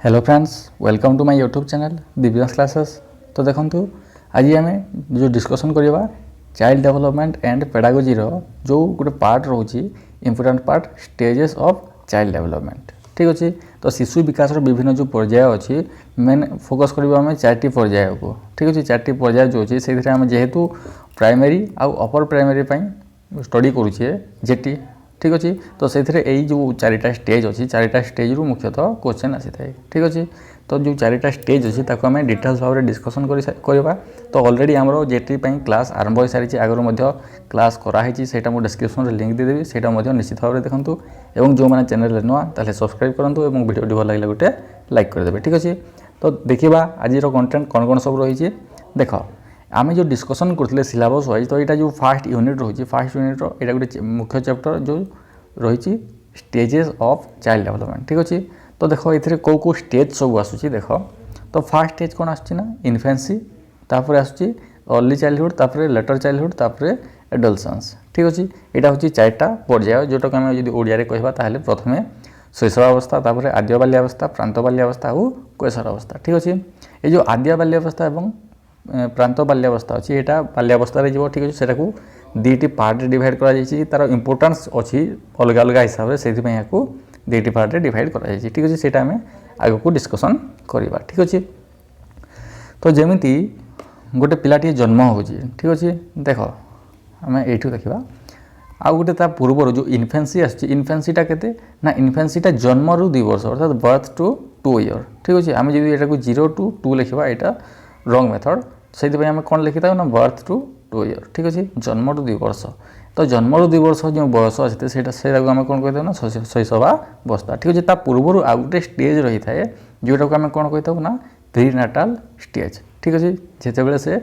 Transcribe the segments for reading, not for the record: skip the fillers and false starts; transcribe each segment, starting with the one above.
Hello friends, welcome to my YouTube channel Divyansh classes. तो देखो आज आम जो डिस्कसन करवा चाइल्ड डेवलपमेंट एंड पेडागोजी जो गोटे पार्ट रोचे important part stages of child development. ठीक अच्छे। तो शिशु विकास विभिन्न जो पर्याय अच्छी मेन फोकस करवा आम चार पर्याय को। ठीक अच्छे। चार पर्याय जो अच्छे से जेहेतु प्राइमरी आउ अपर प्राइमरी स्टडी करुचे जेटी। ठीक अच्छे। तो से जो चारिटा स्टेज अच्छी चारिटा स्टेज रु मुख्यतः क्वेश्चन आसी थाए। ठीक अच्छे। तो जो चारिटा स्टेज अच्छी ताको आम डिटेल्स भाव में डिस्कसन करवा। तो ऑलरेडी आमर जेटी क्लास आरंभ हो सारी आगर क्लास कराई से डिस्क्रिप्शन में लिंक देदेवी से निश्चित भाव में देखूँ। और जो मैंने चैनल नुआ ताले सब्सक्राइब करूँ और वीडियो भल लगे गोटे लाइक करदे। ठीक अच्छे। तो देखा आज कंटेंट कौन कौन सब रही है। देख आम जो डिस्कसन करते सिलेबस वाइज तो यहाँ जो फास्ट यूनिट रही फास्ट यूनिट यहाँ गोटे मुख्य चैप्टर जो रही स्टेजेस ऑफ चाइल्ड डेवलपमेंट। ठीक अच्छे। तो देख ये कौ स्टेज सब आसूँ देख। तो फास्ट स्टेज कौन आसना इन्फेन्सी तापर आसूँ अर्ली चाइल्डहुड तापर लेटर चाइल्डहुड तापर एडोलसेंस। ठीक अच्छे। यहाँ हूँ चार्टा पर्याय जोटा आम जो ओडिया कहवा ताहले प्रथम शैशवावस्था तापर आद्य बाल्यावस्था प्रांत बाल्यावस्था और कैशोर अवस्था। ठीक अच्छे। ये जो आद्य बाल्यावस्था और प्रांत बाल्यावस्था अच्छी यहाँ बाल्यावस्था जी। ठीक अच्छे। सेटा दुईटी पार्ट डिवाइड कर तार इंपोर्टेंस अच्छी अलग अलग हिसाब से दुईटी पार्ट डिवाइड कर। ठीक अच्छे। से आम आग को डिस्कसन करवा। ठीक अच्छे। तो जमीती गोटे पिलाटी जन्म हो। ठीक अच्छे। देख आम ये देखा आउ गोटे पूर्वर जो इन्फेन्सी आन्फेन्सीटा के ना इन्फेन्सीटा जन्म रु 2 वर्ष अर्थात बर्थ टू 2 ईयर। ठीक अच्छे। आम जो यहाँ 0 to 2 लिखा यहाँ रंग मेथड से आम कौन लिखी था ना बर्थ टू 2 ईयर। ठीक अच्छे। जन्म रु 2 वर्ष। तो जन्म रु 2 वर्ष जो बयस अच्छे से आम कौन कहता ना शैशवावस्था। ठीक अच्छे। पूर्वर आउ गोटे स्टेज रही है जोटा को आम कौन कहता ना प्रीनाटाल स्टेज। ठीक अच्छे। जिते से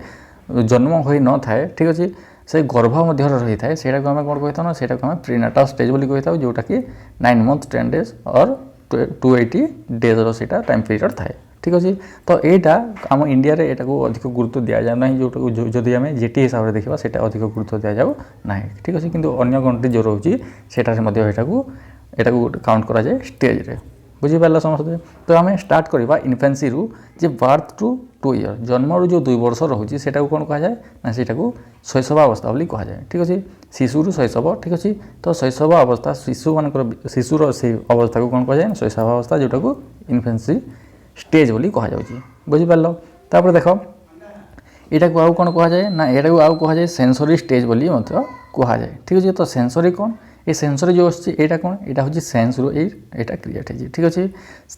जन्म हो न थाए। ठीक अच्छे। से गर्भ मध्य रही है से आम कौन कहता ना से आम प्रीनाटाल स्टेज बोली कही था जोटा कि 9 months 10 days और 280 days रो टाइम पीरियड थाए। ठीक अच्छे। तो यहाँ आम इंडिया रे एटा को अधिक गुरुत्व दि जाए ना जो जदि आम जेटी हिसाब से देखा से अधिक गुरुत्व दि जाऊ ना। ठीक अच्छे। किंतु अन्य कंट्री जो रोचे यहाँ को काउंट करा जाए स्टेज रे। बुझीपार समझते। तो आम स्टार्ट करवा इन्फेन्सी रु जे बर्थ टू 2 ईयर जन्म रु जो 2 वर्ष रोचे से कौन कह जाए ना से शैशवावस्था बोली कह जाए। ठीक अच्छे। शिशु रु शैशव। ठीक अच्छे। तो शैशव अवस्था शिशु मान शिशुर से अवस्था को कौन कह जाए ना शैशवावस्था जोटा को इन्फेन्सी स्टेज बोली कह जाए। बुझीपार। तापर देख यहाँ को आउ कौन कह जाए ना यहाँ को आउ कह जाए सेंसरी स्टेज बोली कह जाए। ठीक अच्छे। तो सेंसरी कौन ये सेंसरी जो आटा कौन यहाँ हूँ सेंस रु यहाँ क्रिएट है। ठीक अच्छे।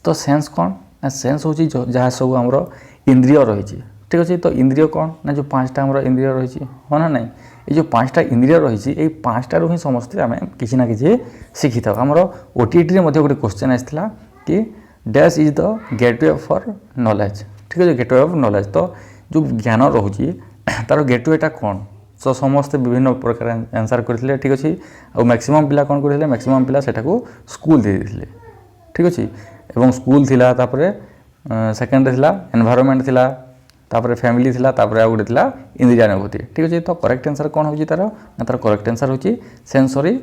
तो सेंस कौन ना सेंस हूँ जहाँ सब आमर इंद्रिय रही। ठीक अच्छे। तो इंद्रिय कौन ना जो 5टा आमर इंद्रिय रही हाँ ना नहीं ये जो 5टा इंद्रिय रही ये 5टारू ही समस्ते आम कि ना कि शिखी था। आमर ओटीटी गोटे क्वेश्चन आसाला कि dash is the gateway for knowledge. ठीक है। गेटवे ऑफ नॉलेज तो जो ज्ञान रोचे तार गेटवेटा कौन तो समस्ते विभिन्न प्रकार आंसर करते। ठीक अच्छे। और मैक्सिमम पिला कौन करते मैक्सिमम पिला सेटा को स्कूल दे देते। ठीक अच्छे। एवं स्कूल थिला तापरे सेकेंड थिला एनवायरनमेंट थिला तापरे फैमिली थिला तापरे आउ गोटे थिला इंद्रियानुभूति। ठीक अच्छे। तो करेक्ट आंसर कौन होची तार करेक्ट आंसर होची सेंसरी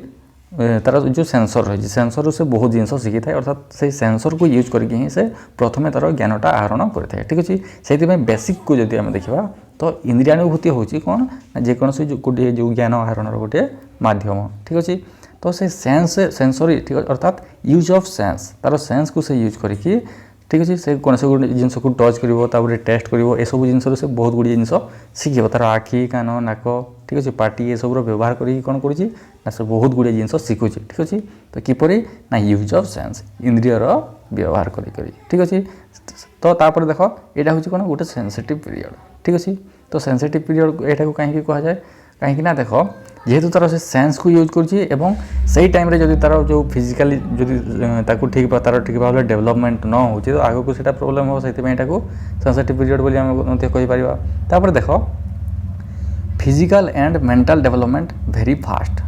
तार जो सेंसर रही सेंसर से बहुत जिन शिखी था अर्थात से सेंसर को यूज करके ही से प्रथमे तार ज्ञानटा आहरण करता है। ठीक अच्छे। से बेसिक को जब आम देखा तो इंद्रियानुभूति हूँ कौन जेकोसी गोटे जो ज्ञान आहरण गोटे माध्यम। ठीक अच्छे। तो से सेंस सेंसरी ठीक अर्थात यूज ऑफ सेंस तार सेंस को से यूज करके ठीक अच्छे से कौन से गोटे जिन को टच कर टेस्ट कर सब जिन से बहुत गुड़ी जिन शिख तार आखि कान नाक ठीक अच्छे पार्टी ये सब व्यवहार करी कौन करुँच ना से बहुत गुड़े जिन शिखुच। ठीक अच्छे। तो किपरि ना यूज ऑफ सेंस इंद्रियर व्यवहार करी। ठीक अच्छे। तो तापर देख यहाँ हूँ कौन गोटे सेंसिटिव पीरियड। ठीक अच्छे। तो सेंसिटिव पीरियड यहाँ को कहीं कह जाए कहीं ना देख जेहेतु तार से सेंस को यूज कर टाइम रे जब तार जो फिजिकाली जब ठीक तार ठीक भाव डेवलपमेंट न हो तो आग को सीटा प्रोब्लेम हो से सेंसिटिव पीरियड बोली आम कहीपर। देख physical and mental development very fast.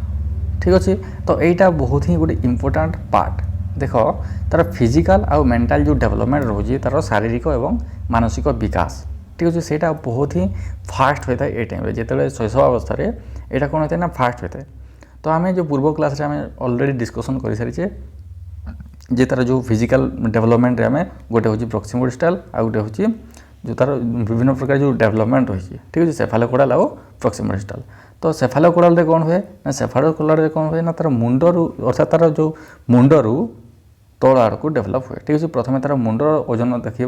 ठीक अच्छे। तो यहाँ बहुत ही गोटे इम्पोर्टेंट पार्ट देख तार फिजिकल आउ मेंटल जो डेवलपमेंट रोचे तार शारीरिक और मानसिक विकास। ठीक अच्छे। से बहुत ही फास्ट होता है ये टाइम जो शैशवावस्था यहाँ कौन होता है ना फास्ट होता है। तो आम जो पूर्व क्लास आम ऑलरेडी डिस्कसन कर सारी जे तार जो फिजिकल डेवलपमेंट आम गोटे हूँ प्रॉक्सिमल डिस्टाल आ गोटे हूँ जो तार विभिन्न प्रकार जो डेवलपमेंट रही ठीक अच्छे सेफालोकोडाल आउ प्रॉक्सिमल डिस्टाल। तो सेफालोकोडाल कौन हुए ना सेफालोकोडाल कौन हुए ना तार मुंडरू अर्थात तार जो मुंडरू तल आड़क डेभलप हुए ठीक अच्छे प्रथम तार मुंडर ओजन देखिए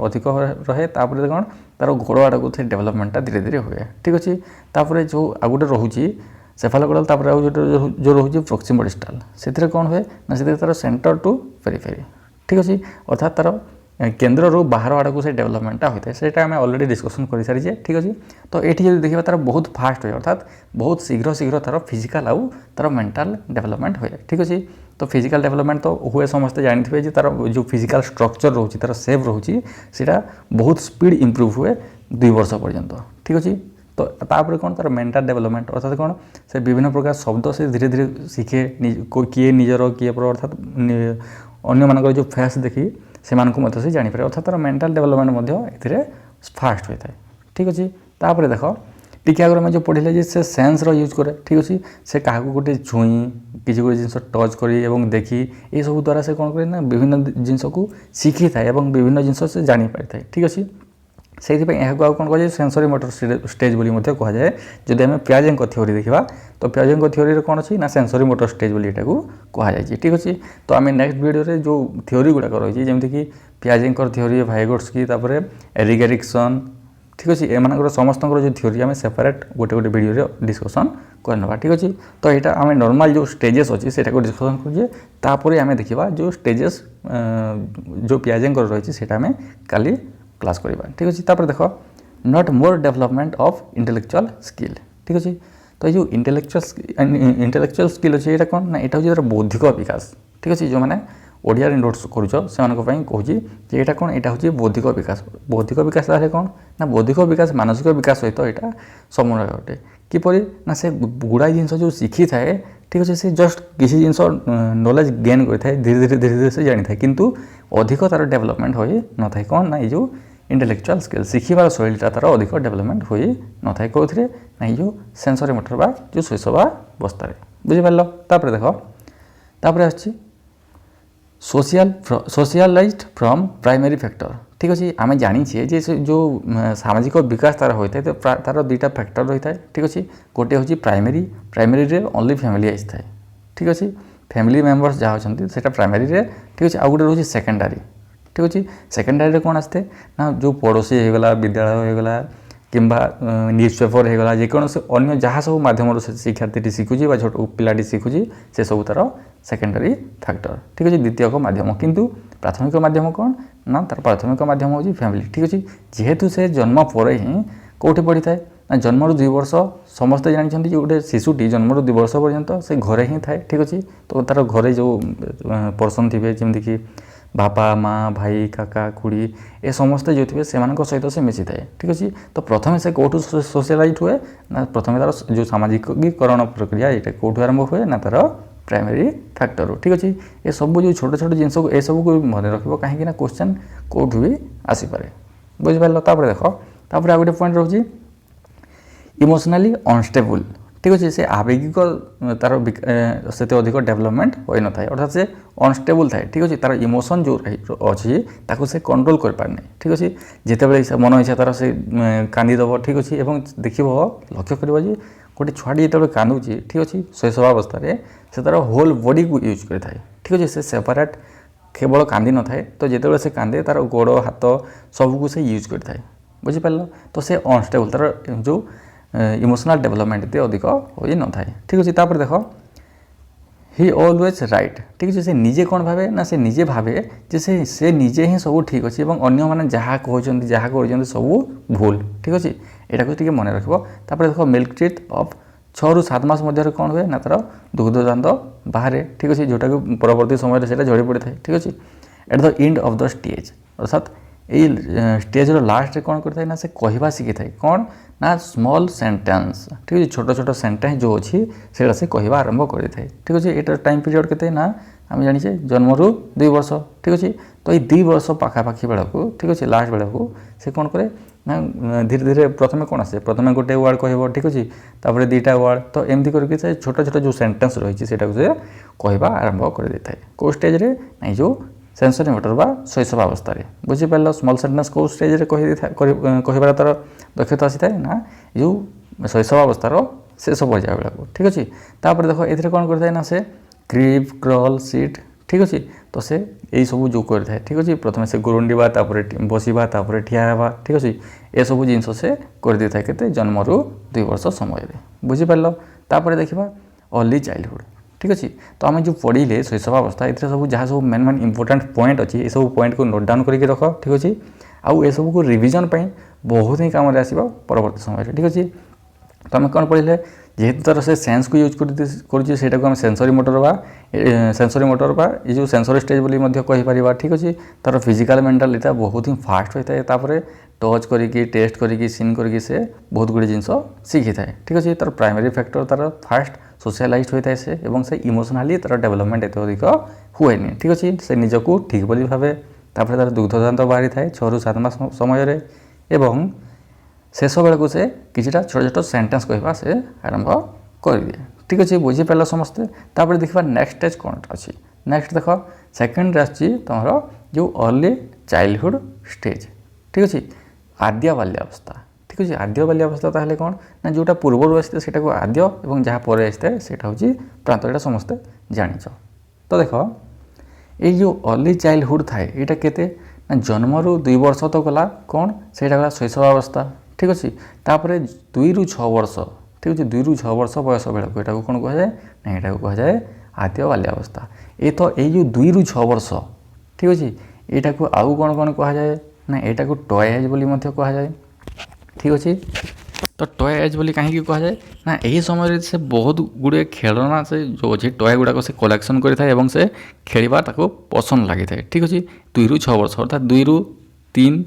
अधिक रहे तापर कौन तार गोड़ आड़क से डेभलपमेंटा धीरे धीरे हुए ठीक अच्छे तापर जो आ गोटे रोचे सेफालोकोडाल तापर जो रोचे प्रॉक्सिमल डिस्टाल से कौन हुए ना से तार सेंटर टू पेरिफेरी ठीक अच्छे अर्थात तार केन्द्र रू बाहर आड़क से डेभलपमेंटा होता है सेटा आम अलरेडी डिस्कसन कर सारी ठीक अच्छे। तो ये जो देखा तार बहुत फास्ट हुए अर्थात बहुत शीघ्र शीघ्र तार फिजिकल आउ तार मेंटल डेवलपमेंट हुए ठीक अच्छे। तो फिजिकल डेवलपमेंट तो हुए समस्ते जानते हैं तार जो फिजिकल स्ट्रक्चर रोचे तार सेप रोचे सीटा बहुत स्पीड इम्प्रूव हुए 2 वर्ष पर्यंत ठीक अच्छे। तो तापर कौन तार मेंटल डेवलपमेंट अर्थात कौन से विभिन्न प्रकार शब्द से धीरे धीरे शिखे किए निजर किए पर अर्थात अन्य मानक जो फेस देखी से से जापर अर्थात तार मेंटल डेवलपमेंट ए फास्ट होता है ठीक अच्छे। तापर देख टी आगे आम जो पढ़े से सेन्स यूज करे ठीक अच्छे से क्या गोटे छुई किसी गोटे जिन टच कर देखी ये सब द्वारा से कौन करे ना विभिन्न जिनस को शिखी थाए विभिन्न जिन से जानी पारि थाए ठीक अच्छे। से कौन कह सेंसरी मोटर स्टेज बोली कहुए जदि आम पियाजेंको थ्योरी देखा तो पियाजेंको थ्योरी कौन अच्छी ना सेंसरी मोटर स्टेज बोली कहुए ठीक अच्छे। तो आम नेक्स्ट वीडियो जो थ्योरी गुड़ाक रही जमीक पियाजेंको थ्योरी वाइगोट्स्की एरिक एरिक्सन ठीक अच्छे एम समस्त जो थ्योरी आम सेपरेट गोटे गोटे वीडियो डिस्कसन करना ठीक अच्छे। तो यहाँ आम नॉर्मल जो स्टेजेस अच्छी से डिस्कसन करें आम देखा जो स्टेजेस जो पियाजेंको रही है आम काली क्लास करवा ठीक अच्छे। तापर देख not more development of intellectual skill ठीक अच्छे। तो ये जो इंटेलेक्चुअल स्किल अच्छे ये कौन ना यहाँ हूँ बौद्धिक विकास ठीक अच्छे। जो मैंने ओडिया नोट्स करुच से कहूँ यहाँ कौन यहाँ हूँ बौद्धिक विकास कौन ना बौद्धिक विकास मानसिक विकास सहित यहाँ समन्वय अटे किपरि ना से गुड़ाई जिन जो शिखी थाए ठीक अच्छे से जस्ट किसी जिन नॉलेज गेन करता है धीरे धीरे से जानी था किंतु अधिक तार डेवलपमेंट हो न था कौन ना ये इंटेलेक्चुअल स्किल शिखिबार शैलीटा तार अधिक डेवलपमेंट हो न था कौन ना ये सेंसरी मोटर बा जो शैशवावस्था बुझिपार। तापर देख तापर आछि सोशलाइज्ड फ्रॉम प्राइमरी फैक्टर ठीक अच्छे। आम जानी जे जो सामाजिक विकास तार होता है तो तार 2टा फैक्टर रही है ठीक अच्छे। गोटे हूँ प्राइमरी रे ओनली फैमिली आइज थाए ठीक अच्छे फैमिली मेम्बर्स जहाँ अच्छा से प्राइमरी रे ठीक अच्छे। आउ गोटे रोचे सेकेंडरी ठीक अच्छे सेकेंडरी कौन आसते ना जो पड़ोशी होगला विद्यालय होगला किंबा न्यूज पेपर होगला जेकोसी अन्य जहाँ सब मध्यम शिक्षार्थी शिखुची छोट पिलाटी शिखुची से सब तार सेकेंडरी फैक्टर ठीक अच्छे द्वितीयक माध्यम किंतु प्राथमिक माध्यम कौन ना तार प्राथमिक माध्यम हूँ फैमिली ठीक अच्छे। जेहेतु से जन्म पर ही कौटी पढ़ी थाए ना जन्मरू 2 वर्ष समस्ते जानते जो गोटे शिशुटी जन्मरू 2 वर्ष पर्यंत से घरे ही थाए ठीक अच्छे। तो तार घरे जो पर्सन थे जमीक बापा माँ भाई काका खुड़ी ए समस्ते जो थे से सहित से मिसी थाए ठीक अच्छे। तो प्रथम से कौटू सोशलाइज हुए ना प्रथम तार जो सामाजिकरण प्रक्रिया ये कौटू आरंभ हुए ना तार प्राइमरी फैक्टर ठीक अच्छे। ये सब जो छोट छोट जिन ये सब को मन रख कहीं क्वेश्चन कौटू भी आसीपे बुझिपार। तापर देख तापर आ गोटे पॉइंट रोचे इमोशनली अनस्टेबल ठीक अच्छे से आवेगिक तार से अधिक डेवलपमेंट हो न था अर्थात से अनस्टेबल थाए ठीक अच्छे। तार इमोशन जो अच्छी ताको से कंट्रोल कर पार नहीं ठीक अच्छे। जिते मन इच्छा तार से कांदीदेव ठीक अच्छे देख लक्ष्य कर गोटे छुआटी जो कांदुची ठीक अच्छे शैशवावस्था से तार होल बॉडी को यूज कर ठीक अच्छे से सेपरेट केवल कांदी न थाए तो जिते से कांदे तार गोड़ हाथ सबको से यूज कर बुझिपार। तो से अनस्टेबल तार जो इमोशनल डेवलपमेंट अधिक हो न था ठीक अच्छे। तापर देख ही ऑलवेज राइट ठीक अच्छे से निजे कौन भावे ना से निजे भावे जे से निजे ही सब ठीक अच्छे अन्य मैंने जहाँ कहते जहाँ कर सब भूल ठीक अच्छे यहाँ को मन रख। तापर देख मिल्क टीथ ऑफ 6 ରୁ 7 मास मध्य कौन हुए ना तार दुग्ध दांत बाहर ठीक अच्छे जोटा कि परवर्ती समय से झड़ी पड़ी था ठीक अच्छे। At the end of the stage अर्थात यही स्टेज लास्ट रे कौन करता है ना से कहवा शिखी थाए कौन ना स्मॉल सेंटेंस ठीक है छोट छोट सेंटेंस जो अच्छी से कहवा आरंभ कर ठीक अच्छे। ये टाइम पीरियड के ना आम जाने जन्म रु 2 वर्ष ठीक अच्छे। तो ये 2 वर्ष पाखापाखि बेला को ठीक अच्छे लास्ट बेला को से कौन करे ना धीरे धीरे प्रथम कौन आसे प्रथम गोटे वर्ड कह ठीक अच्छे तापर 2टा वर्ड तो एमती करके छोट छोट जो सेंटेंस रही से कहवा आरंभ कर दे था कौ स्टेज ना जो सेंसरी मोटर बा शैशव अवस्था बुझीपार स्मॉल सेंटेंस कौ स्टेज कहबार तार दक्षता आसी थाए ना जो शैशव अवस्थार शेष पर्याय बेला को ठीक अच्छे। तापर देख ये कौन करता है ना से क्रीप क्रॉल सीट ठीक अच्छे। तो से यही सब जो करता है ठीक अच्छे प्रथम से गुरुंडा बसवा ठिया हवा ठीक अच्छे ये सब जिन से कर दे था के जन्म रु 2 वर्ष समय बुझीपार। तापर देखा अर्ली चाइल्डहुड ठीक अच्छे। तो आम जो पढ़ले शैशव अवस्था ये सब जहाँ सब मेन मेन इंपोर्टाट पॉइंट अच्छी ये सब पॉइंट को नोट डाउन करके रख ठीक अच्छे। आउ ये सब को रिविजन बहुत ही काम आसो परवर्ती समय ठीक अच्छे। तो आम कौन पढ़ले जेहेतु तार से सेंस को यूज कर सेंसरी मोटर बा ये जो सेंसरी स्टेज बोली कहीपर ठीक अच्छे। तार फिजिकल मेंटालिटी बहुत ही फास्ट होता है तापर टच करके टेस्ट करके सीन करके से बहुत गुड़े जिन शिखी थाए ठीक अच्छे। तार प्राइमरी फैक्टर तार फास्ट सोशलाइज होता है से और से इमोशनाली तार डेवलपमेंट एत अधिक हुए ठीक अच्छे। से निजक ठीक बोली भावे तापर तार दुग्धदांत बाहरी थाए 6 ରୁ 7 मास समय एवं शेष बेलू से किछिटा छोट छोट सेंटेंस कहवा से आरंभ कर दिए ठीक अच्छे बुझीपार समस्ते। तापर देखा नेक्स्ट स्टेज कौन अच्छी नेक्स्ट देख सेकेंड तुम जो अर्ली चाइल्डहुड स्टेज ठीक अच्छे आद्य बाल्यावस्था ठीक अच्छे। आद्य बाल्यावस्था ताहले कौन ना जोटा पूर्वर आसते से आद्य और जहाँ पर आसते से प्रांत यहाँ समस्ते जाच। तो देख ये जो अर्ली चाइल्डहुड थाए यहाँ केते ना जन्म रु 2 वर्ष तो गला कौन से गला शैशव अवस्था ठीक अच्छे। तापर 2 ରୁ 6 वर्ष ठीक अच्छे 2 ରୁ 6 वर्ष बयस बेला को यहाँ कौन कह जाए ना यहाँ कह जाए आद्य बाल्यावस्था। ये तो ये 2 ରୁ 6 वर्ष ठीक अच्छे यहाँ को आउ कौन कौन कह जाए ना यहाँ को टॉय एज बोली कह जाए ठीक अच्छे। तो टॉय एज बोली कहीं कह जाए ना यही समय से बहुत गुड़े खेलना से जो अच्छे टॉय गुड़ाक से कलेक्शन करें से खेलवा पसंद लगी था ठीक अच्छे। 2 ରୁ 6 वर्ष अर्थात 2 ରୁ 3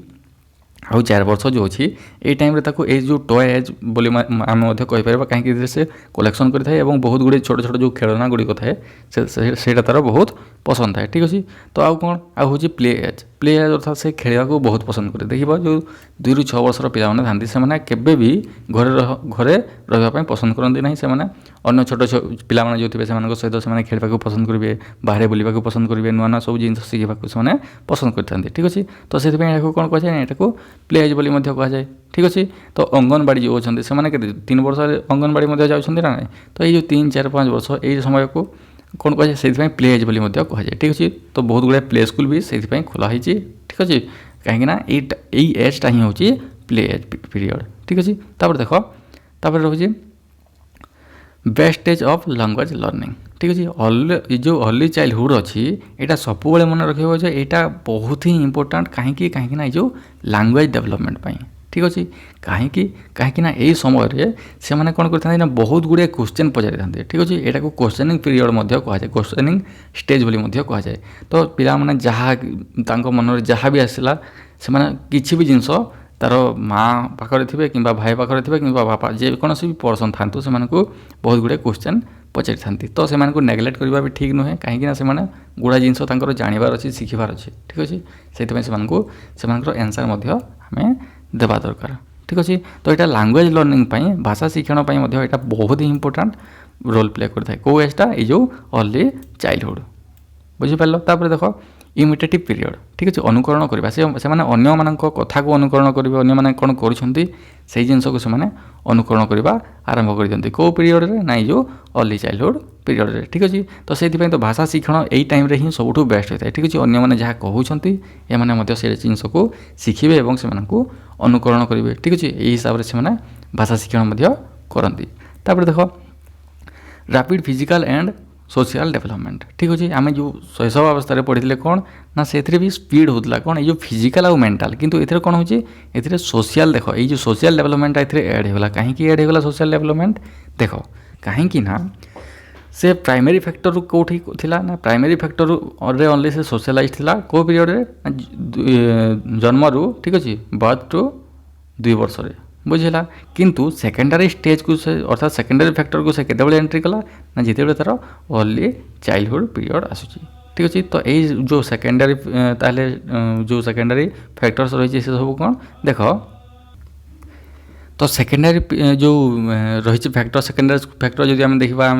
आउ 4 वर्ष जो अच्छी ये टाइम ये जो टॉय एज बोली आम कहीपर कहीं से कलेक्शन करें और बहुत गुड़े छोट छोट जो खेलना गुड़िक थाए से तार बहुत पसंद थाए ठीक अच्छे। तो आउ कौन आउ हूँ प्ले एज अर्थात से खेलवा को बहुत पसंद करे देखिए जो 2 ରୁ 6 वर्षर पिलाने था से केबे भी घरे रही पसंद करती ना से अन्य छोट पिला जो थे सहित से खेलवा पसंद करेंगे बाहर बुलवा पसंद करेंगे नुआ नुआ सब जिन शिखा से पसंद करते ठीक अच्छे। तो से कौन कह जाए यहाँ को प्ले एज बोली कह जाए ठीक अच्छे। तो अंगनवाड़ी जो अच्छा से 3 वर्ष अंगनवाड़ी जाऊँ ना तो ये 3, 4, 5 वर्ष ये समय को कौन कह जाए से प्ले एज बोली कह जाए ठीक अच्छे। तो बहुत गुड़ा प्ले स्कूल भी से खोलाई ठीक अच्छे कहीं यही एजटा ही हूँ प्ले एज पीरियड ठीक अच्छे। तापर देख तापर रोचे best stage of language learning ठीक अच्छे। जो अर्ली चाइल्डहुड अच्छी यहाँ सब मन रखा यहाँ बहुत ही इंपोर्टाट कहीं जो लैंग्वेज डेवलपमेंट ठीक अच्छे कहीं यही समय से मैंने कौन करते हैं बहुत गुड़े क्वेश्चन पचारि था ठीक अच्छे। यहाँ को क्वेश्चनिंग पीरियड कह जाए क्वेश्चनिंग स्टेज बोली कह जाए। तो पिला माने जहाँ मन जहाँ भी आसला से किसी भी जिनस तार माँ पाखे थे कि भाई पाखे थे कि बापा जेकोसी भी पर्सन था से बहुत गुड़े क्वेश्चन पचारि था। तो से नेग्लेक्ट करवा भी ठीक नुहे कहीं से गुड़ा जिनस जानवर अच्छी शिखबार अच्छे ठीक अच्छे से एनसर आम देवा दरकार ठीक अच्छे। तो यहाँ लैंग्वेज लर्निंग भाषा शिक्षण यहाँ बहुत ही इंपोर्टाट रोल प्ले करता है कौ एजटा ये जो अर्ली चाइल्डहुड बुझीपार। तापर देख इमिटेटिव पीरियड ठीक अच्छे अनुकरण करवा से अन्य मान कथा को अनुकरण करेंगे अन्य मैंने कौन कर जिनस को अनुकरण करवा आरंभ कर दिखते कौ पीरियड रे ना जो अर्ली चाइल्डहुड पीरियड रे ठीक अच्छे। तो से तो भाषा शिक्षण यही टाइम रे ही सब बेस्ट होता है ठीक अच्छे। अन्य मैंने जहाँ कहते ये से जिनस को शिखे और से अनुकरण करेंगे ठीक अच्छे यही हिसाब से भाषा शिक्षण करती। तापर देख rapid physical and social development ठीक अच्छे। आम जो शैशव अवस्था पढ़ी कौन ना से भी स्पीड होता कौन ये फिजिकल आउ मेंटल किंतु ए कौन हो सोशल देख ये जो सोशल डेवलपमेंट एड होगा कहीं एड होगा सोशल डेवलपमेंट देख कहीं ना से प्राइमरी फैक्टर कौटी थिला ना प्राइमरी फैक्टर रे ओनली से सोशलाइज थिला को पीरियड रे जन्म रु ठीक अच्छे बर्थ टू 2 वर्ष बुझेगा किंतु सेकेंडरी स्टेज को से अर्थात सेकेंडरी फैक्टर को से केतेबेले एंट्री कला ना जितेबेले तार अर्ली चाइल्डहुड पीरियड आसूची ठीक अच्छे तो ये जो सेकेंडरी ताहले जो सेकेंडरी फैक्टर्स रही से सब कौन देख तो सेकेंडरी जो रही फैक्टर सेकेंडरी फैक्टर जब आम देखा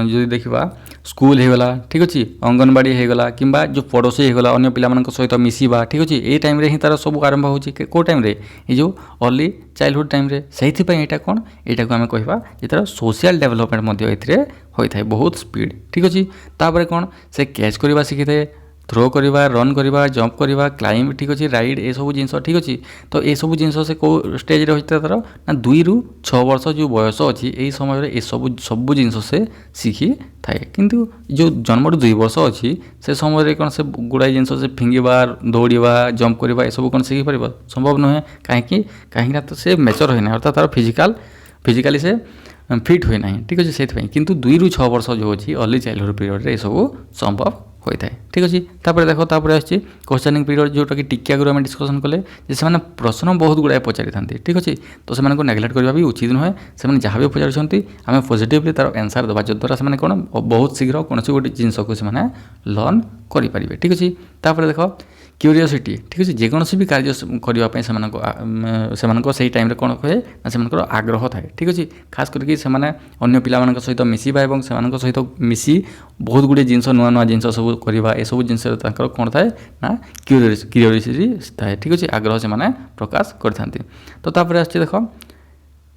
जो देखा स्कूल होगला ठीक अच्छे अंगनवाड़ी होगला कि जो पड़ोसी होगला अन्य पिला सहित मिसवा ठीक अच्छे ये टाइम ही तार सब आरंभ हो कौ टाइम ये जो अर्ली चाइल्डहुड टाइम से यहाँ कौन यहाँ को आम कह तार सोशल डेवलपमेंट होता है बहुत स्पीड ठीक अच्छे तापर कौन से कैच करवा शिखी थाए थ्रो करवा रन करवा जंप करवा क्लाइंब ठीक अच्छे राइड ये सब जिन ठीक अच्छे तो ये सब जिन से कौ स्टेज रही तार ना 2 ରୁ 6 वर्ष जो बयस अच्छी यही समय ये सब जिन से शिखी थाए किंतु जो जन्म 2 वर्ष अच्छी से समय कौन से गुड़ाई जिन से फिंगा दौड़ा जंप करवा ये सब कौन शिखी पार संभव नुहे कहीं तो से मैच्योर होना अर्थात तार फिजिकाली से फिट हुए ना ठीक अच्छे से किंतु 2 ରୁ 6 वर्ष जो अच्छी अर्ली चाइल्डहुड पीरियड ये सब संभव होता है ठीक अच्छे तापर देख तापर आसी क्वेश्चनिंग पीरियड जोटा कि टिके आगे आम डिस्कसन कले से प्रश्न बहुत गुड़ाए पचारि था ठीक अच्छे तो से नेग्लेक्ट करवा भी उचित नुहे से जहाँ भी पचार आम पॉजिटिवली तार आंसर देवा जद्वारा से कौन बहुत शीघ्र कौन गोटे जिनस को लर्न करेंगे ठीक अच्छे तापर देख क्यूरियोसिटी ठीक अच्छे जेकोसी भी कार्य करने से टाइम कौन कहे ना से आग्रह थाए ठीक अच्छे खास करके अन्य पिला सहित मिसवा और से सहित मिसी बहुत गुड़े जिनस नुआ नुआ जिनस सब करवा ये सब जिन कौन थाए ना क्यूरियोसिटी थाए ठीक अच्छे आग्रह से प्रकाश करते तो तापर आस देख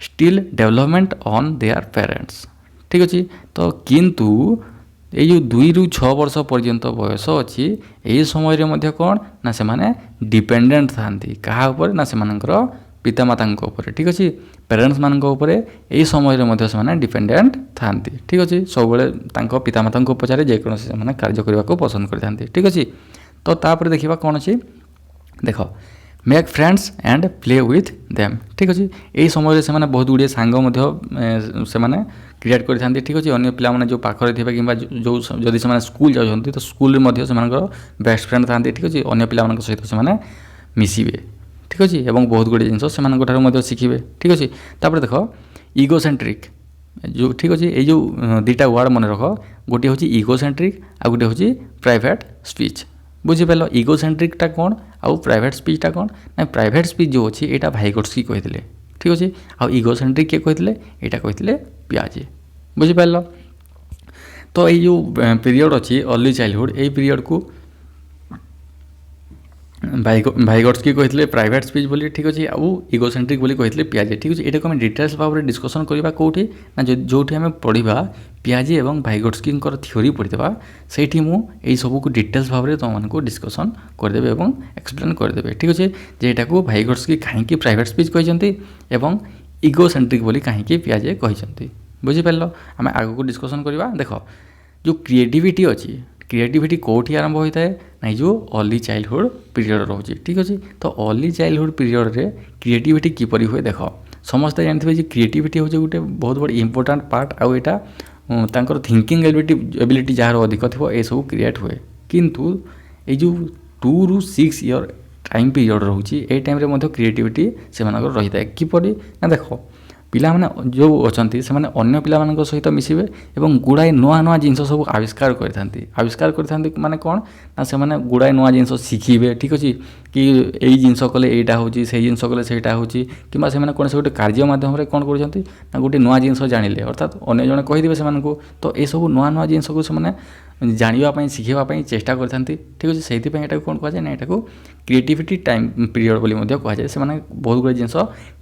still development on their parents ठीक अच्छे तो किंतु ये जो 2 ରୁ 6 वर्ष पर्यंत बयस अच्छी यही समय कौन ना से डिपेंडेंट था क्या ना से पितामाता ठीक अच्छे पेरेंट्स मान यही समय से डिपेंडेंट था ठीक अच्छे सब पितामाता पचारे जेकोसी से कार्य करने को पसंद करते ठीक अच्छे तो तापर देखा कौन अच्छी देख make friends and play with them ठीक अच्छे यही समय से बहुत गुड़े सांग से क्रिएट करते ठीक अच्छे अन्य पिला जो पाखरे थे कि जो जदि से स्कूल जाऊँगी तो स्कूल से बेस्ट फ्रेंड था ठीक अच्छे अन्य पिला सहित से मिसवे ठीक अच्छे और बहुत गुड़े जिन से शिखे ठीक अच्छे तापर देख इगोसेंट्रिक जो ठीक अच्छे ये जो 2टा वर्ड मन रख गोटे हूँ इगोसेंट्रिक आ गोटे हूँ प्राइवेट स्पीच बुझीपार इगोसेंट्रिकटा कौन आउ प्राइवेट स्पीचटा कौन ना प्राइवेट स्पीच जो अच्छी यहाँ भाइगोट्स्की कहते ठीक अच्छे आउ इगोसेंट्रिक किए कहते यहाँ कहते पियाजे बुझीपार तो ये जो पीरियड अच्छी अर्ली चाइल्डहुड यही पीरियड को भाइगोट्स्की कहते प्राइवेट स्पीच बोली ठीक अच्छे आउ इगोसेंट्रिक बोली कहते पियाजे ठीक अच्छे यहाँ को आम डिटेल्स भाव में डिस्कसन करवा कौटी ना जो आम पढ़ा पियाजे और भाइगोट्स्की थ्योरी पढ़ीदेवा से यही सब को डिटेल्स भाव में तुमको डिस्कसन करदे और एक्सप्लेन करदे ठीक अच्छे जेटा को भाइगोट्स्की कहीं प्राइवेट स्पीच कहते और इगोसेंट्रिक बोली कहीं पियाजे कहते बुझीपार आम आग को डिस्कसन करवा देख जो क्रिएटिविटी अच्छी क्रिएटिविटी कौटी आरंभ होता है ना जो अर्ली चाइल्डहुड पीरियड रोचे ठीक अच्छे तो अर्ली चाइल्डहुड पीरियड रे क्रिएटिविटी किपरि हुए देख समस्ते जानते हैं क्रिएटिविटी हूँ गोटे बहुत बड़ इंपोर्टाट पार्ट आउ यहाँ तांकर थिंकिंग एबिलिटी जार अधिक थो ये सब क्रिएट हुए किंतु ये जो 2 ରୁ 6 ईयर टाइम पीरियड रोचे ये टाइम क्रिएटिविटी से रही है किपरि ना देख पिला माने जो अच्छा से अन्य पिला सहित मिसवे और गुड़ाए नुआ नुआ जिन सब आविष्कार करते माने कौन ना से गुड़ाए नुआ जिन शिखे ठीक अच्छे कि यही जिनस कले यहाँ हूँ से जिनस कले से कि कौन से गोटे कार्य मध्यम कौन कर गोटे नुआ जिनस जानिले अर्थात अन्य जन कहीदेवे से तो ये सब नुआ नुआ जिनस को जानापी शिखापी चेष्टा करते ठीक अच्छे से कौन कहुए ना यहाँ क्रिएटिविटी टाइम पीरियड बोली कहुए से बहुत गुड़े जिनस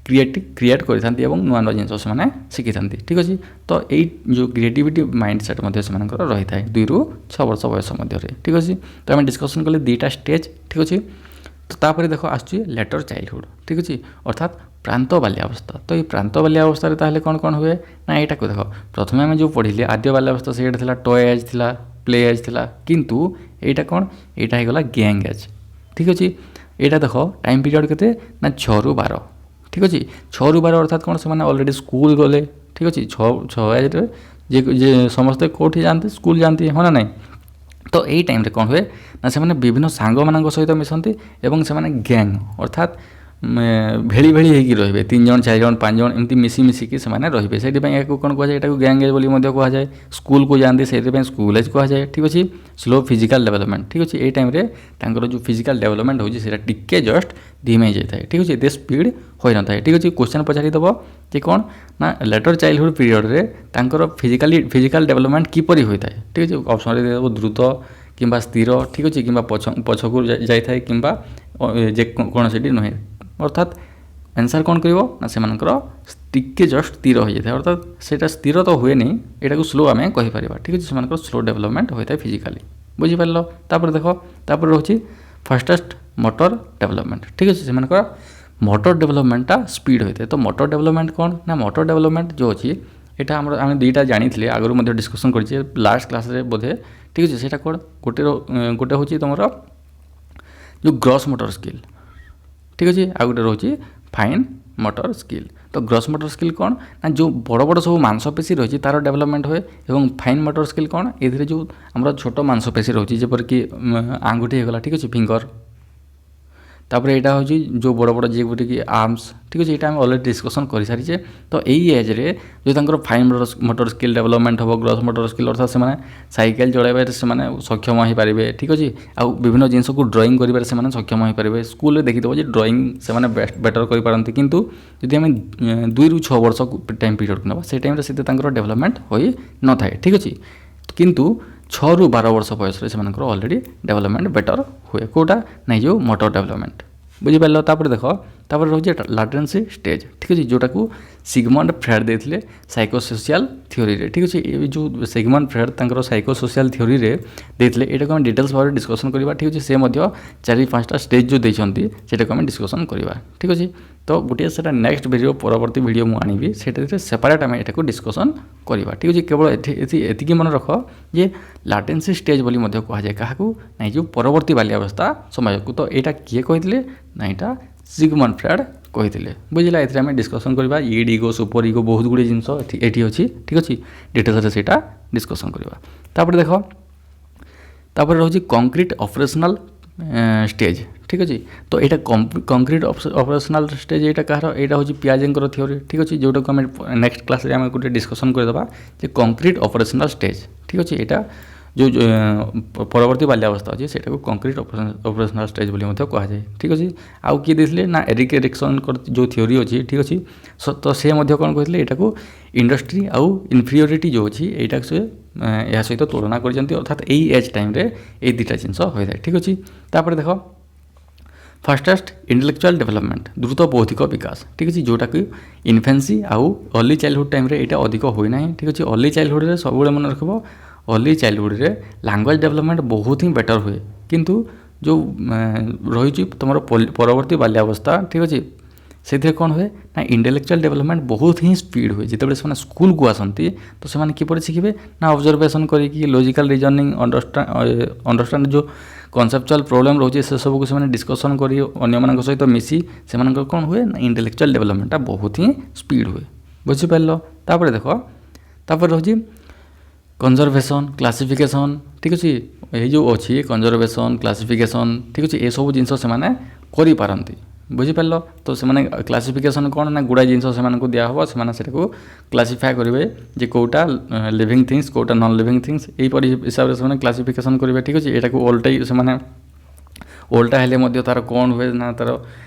क्रिएट करते और नुआ नुआ जिनस से शिखी था ठीक अच्छे तो यही जो क्रिएटिविटी माइंड सेट से रही है 2 ରୁ 6 वर्ष बयस मध्य ठीक अच्छे तो आम डिस्कसन कले 2टा स्टेज ठीक अच्छे तो तापर देख आसुची लेटर चाइल्डहुड ठीक अच्छे अर्थात प्रांत बाल्यावस्था तो ये प्रांत बाल्यावस्था ताहले कौन कौन हुए ना यहाँ को देख प्रथम आम जो पढ़िले आद्य बाल्यावस्था से टॉय एज थिला प्ले एज थिला किंतु यहाँ कौन यहाँ होगला गैंग एज ठीक अच्छे यहाँ देख टाइम पीरियड केते ना 6 ରୁ 12 ठीक अच्छे 6 ରୁ 12 अर्थात कौन से अलरेडी स्कूल गले ठीक अच्छे 6 एज जे समस्ते कौटी जाते स्कूल जाती हाँ ना नहीं तो यही टाइम कौन हुए ना से विभिन्न सांग मान सहित मिसती और से गैंग अर्थात भेଳି भेଳି ହେଇକି ରହିବେ 3 ଜଣ 4 ଜଣ 5 ଜଣ ଏମିତି ମିଶିକି ସେମାନେ ରହିବେ ସେଥିପାଇଁ ଏହାକୁ କ'ଣ କୁହାଯାଏ ଏଟାକୁ ଗ୍ୟାଙ୍ଗ ଏଜ୍ ବୋଲି ମଧ୍ୟ କୁହାଯାଏ ସ୍କୁଲକୁ ଯାଆନ୍ତି ସେଥିପାଇଁ ସ୍କୁଲ ଏଜ୍ କୁହାଯାଏ ଠିକ୍ ଅଛି ସ୍ଲୋ ଫିଜିକାଲ୍ ଡେଭଲପମେଣ୍ଟ ଠିକ୍ ଅଛି ଏଇ ଟାଇମ୍ରେ ତାଙ୍କର ଯେଉଁ ଫିଜିକାଲ୍ ଡେଭଲପମେଣ୍ଟ ହେଉଛି ସେଇଟା ଟିକେ ଜଷ୍ଟ ଧିମେଇ ଯାଇଥାଏ ଠିକ୍ ଅଛି ଏତେ ସ୍ପିଡ଼ ହୋଇନଥାଏ ଠିକ୍ ଅଛି କ୍ୱେଶ୍ଚନ୍ ପଚାରିଦେବ ଯେ କ'ଣ ନା ଲେଟର ଚାଇଲ୍ଡହୁଡ଼ ପିରିୟଡ଼ରେ ତାଙ୍କର ଫିଜିକାଲ୍ ଡେଭଲପମେଣ୍ଟ କିପରି ହୋଇଥାଏ ଠିକ୍ ଅଛି ଅପସନ୍ରେ ଦେଇଦେବ ଦ୍ରୁତ କିମ୍ବା ସ୍ଥିର ଠିକ୍ ଅଛି କିମ୍ବା ପଛକୁ ଯାଇଥାଏ କିମ୍ବା ଯେ କୌଣସିଟି ନୁହେଁ ଅର୍ଥାତ୍ ଆନ୍ସର୍ କ'ଣ କରିବ ନା ସେମାନଙ୍କର ଟିକେ ଜଷ୍ଟ ସ୍ଥିର ହୋଇଯାଇଥାଏ ଅର୍ଥାତ୍ ସେଇଟା ସ୍ଥିର ତ ହୁଏନି ଏଇଟାକୁ ସ୍ଲୋ ଆମେ କହିପାରିବା ଠିକ୍ ଅଛି ସେମାନଙ୍କର ସ୍ଲୋ ଡେଭଲପମେଣ୍ଟ ହୋଇଥାଏ ଫିଜିକାଲି ବୁଝିପାରିଲ ତାପରେ ଦେଖ ତାପରେ ରହୁଛି ଫାଷ୍ଟେଷ୍ଟ ମଟର ଡେଭଲପମେଣ୍ଟ ଠିକ୍ ଅଛି ସେମାନଙ୍କର ମଟର ଡେଭଲପମେଣ୍ଟଟା ସ୍ପିଡ଼ ହୋଇଥାଏ ତ ମଟର ଡେଭଲପମେଣ୍ଟ କ'ଣ ନା ମଟର ଡେଭଲପମେଣ୍ଟ ଯେଉଁ ଅଛି এটা আমি দুইটা জানিলে আগর মধ্যে ডিসকসন করছি লাস্ট ক্লাসে বোধে ঠিক আছে সেটা কোণ গোটে হচ্ছে তোমার যে গ্রস মোটর স্কিল ঠিক আছে আর গোটে রয়েছে ফাইন মোটর স্কিল তো গ্রস মোটর স্কিল কোণ না যে বড় বড় সব মাংসপেশী রয়েছে তার ডেভেলপমেন্ট হয়ে এবং ফাইন মোটর স্কিল কোণ এতে যে আমার ছোট মাংসপেশী রয়েছে যেপরিকি আঙ্গুঠি হয়ে গলা ঠিক আছে ফিঙ্গর তারপরে এটা হচ্ছে যে বড় বড় যেগুলিকি আর্মস ঠিক আছে এটা আমি অলরেডি ডিসকসন করে সারিছে তো এই এজরে যদি তাঁর ফাইন মোটর স্কিল ডেভেলপমেন্ট হব গ্রস মোটর স্কিল অর্থাৎ সে সাইকেল চলাইবার সে সক্ষম হয়ে পারে ঠিক আছে আউ বিভিন্ন জিনিসকে ড্রইং করবার সে সক্ষম হয়ে পারে স্কুলে দেখিদেব যে ড্রইং সে বেটর করে পারନ୍ତି কিন্তু যদি আমি 2 ରୁ 6 ବର୍ଷ টাইম পিরিয়ড নেবা সেই টাইমে সেতে তাঁর ডেভেলপমেন্ট হয়ে নথায় ঠিক আছে কিন্তু 6 ରୁ 12 ବର୍ଷ ବୟସରେ ସେମାନଙ୍କର ଅଲରେଡ଼ି ଡେଭଲପମେଣ୍ଟ ବେଟର ହୁଏ କେଉଁଟା ନାଇଁ ଯେଉଁ ମୋଟର ଡେଭଲପମେଣ୍ଟ ବୁଝିପାରିଲ ତାପରେ ଦେଖ ତାପରେ ରହୁଛି ଲାଟେନ୍ସି ଷ୍ଟେଜ୍ ଠିକ୍ ଅଛି ଯେଉଁଟାକୁ ସିଗମଣ୍ଡ ଫ୍ରେଡ୍ ଦେଇଥିଲେ ସାଇକୋସୋସିଆଲ ଥିଓରିରେ ଠିକ୍ ଅଛି ଏ ଯେଉଁ ସିଗମଣ୍ଡ ଫ୍ରେଡ୍ ତାଙ୍କର ସାଇକୋସୋସିଆଲ ଥିଓରିରେ ଦେଇଥିଲେ ଏଇଟାକୁ ଆମେ ଡିଟେଲ୍ସ ଭାବରେ ଡିସ୍କସନ୍ କରିବା ଠିକ୍ ଅଛି ସେ ମଧ୍ୟ 4-5ଟା ଷ୍ଟେଜ୍ ଯେଉଁ ଦେଇଛନ୍ତି ସେଇଟାକୁ ଆମେ ଡିସ୍କସନ୍ କରିବା ଠିକ୍ ଅଛି ତ ଗୋଟିଏ ସେଟା ନେକ୍ସଟ ଭିଡ଼ିଓ ପରବର୍ତ୍ତୀ ଭିଡ଼ିଓ ମୁଁ ଆଣିବି ସେଇଟାରେ ସେପାରେଟ୍ ଆମେ ଏଟାକୁ ଡିସ୍କସନ୍ କରିବା ଠିକ୍ ଅଛି କେବଳ ଏତିକି ମନେ ରଖ ଯେ ଲାଟେନ୍ସି ଷ୍ଟେଜ୍ ବୋଲି ମଧ୍ୟ କୁହାଯାଏ କାହାକୁ ନାଇଁ ଯେଉଁ ପରବର୍ତ୍ତୀ ବାଲ୍ୟାବସ୍ଥା ସମୟକୁ ତ ଏଇଟା କିଏ କହିଥିଲେ ନା ଏଇଟା ସିଗମଣ୍ଡ ଫ୍ରେଡ୍ କହିଥିଲେ ବୁଝିଲା ଏଥିରେ ଆମେ ଡିସ୍କସନ୍ କରିବା ଇଡ୍ ଇଗୋ ସୁପର ଇଗୋ ବହୁତ ଗୁଡ଼ିଏ ଜିନିଷ ଏଠି ଅଛି ଠିକ୍ ଅଛି ଡିଟେଲ୍ସରେ ସେଇଟା ଡିସ୍କସନ୍ କରିବା ତାପରେ ଦେଖ ତାପରେ ରହୁଛି କଂକ୍ରିଟ୍ ଅପରେସନାଲ ଷ୍ଟେଜ୍ ঠিক আছে তো এটা কংক্রিট অপরেশনাল স্টেজ এইটা কাହାର এইটা হচ্ছে পিয়াজেঙ্কর থিওরি ঠিক আছে যেটাকে আমি নেক্সট ক্লাসে আমি গোটে ডিসকসন করেদেবা যে কংক্রিট অপরেশনাল স্টেজ ঠিক আছে এটা যে পরবর্তী বাল্যাবস্থা আছে সেটাকে কংক্রিট অপরেশনাল স্টেজ বলে মধ্যে কুহযায় ঠিক আছে আউ কিଏ ଦେଇଥିଲେ না এরিক এরিকসনଙ୍କର ଯେଉଁ থিওরি ଅଛି ঠিক ଅଛି তো ସେ ମଧ୍ୟ କ'ଣ କହିଥିଲେ ଏଟାକୁ ଇଣ୍ଡଷ୍ଟ୍ରି ଆଉ ଇନଫିରିୟରିଟି ଯେଉଁ ଅଛି ଏଇଟାକୁ ସେ ଏହା ସହିତ ତୁଳନା କରିଛନ୍ତି ଅର୍ଥାତ୍ ଏଇ ଏଜ୍ ଟାଇମ୍ରେ ଏଇ ଦୁଇଟା ଜିନିଷ ହୋଇଥାଏ ଠିକ୍ ଅଛି ତାପରେ ଦେଖ फास्टेस्ट इंटेलेक्चुअल डेवलपमेंट द्रुत बौद्धिक विकास ठीक अच्छे जोटा कि इनफेन्सी आउ अर्ली चाइल्डहुड टाइम रे एटा अधिक होई ना ठीक अच्छे अर्ली चाइल्डहुड रे सब मन रखब अर्ली चाइल्डहुड रे लैंग्वेज डेवलपमेंट बहुत ही बेटर हुए किंतु जो रही तुम परवर्ती बाल्यावस्था ठीक अच्छे से कौन हुए ना इंटेलेक्चुअल डेवलपमेंट बहुत ही स्पीड हुए जिते से स्कूल को आसती तो से किपर शिखे ना ऑब्जर्वेशन करी लॉजिकल रीजनिंग अंडरस्टैंड जो कनसेप्चुअल प्रॉब्लम रोचे से सब को डिस्कसन करी अन्य सहित मिसी से कौन हुए ना इंटेलेक्चुअल डेवलपमेंटा बहुत ही स्पीड हुए बुझिपार तापर देख तापर रही कंजर्वेशन क्लासिफिकेशन ठीक अच्छे ये जो अच्छी कंजर्वेशन क्लासिफिकेशन ठीक अच्छे ये सब जिनस से पारती बुझिपार तो से क्लासिफिकेशन कौन ना गुड़ाए जिन से दिहब से क्लासीफाए करेंगे जे कौटा लिविंग थिंग्स कौटा नॉन लिविंग थिंग्स यहीपरी हिसाब से क्लासिफिकेशन करेंगे ठीक अच्छे यहाँ ओल्टाई से ओल्टा हेल्ले तार कौन हुए ना तार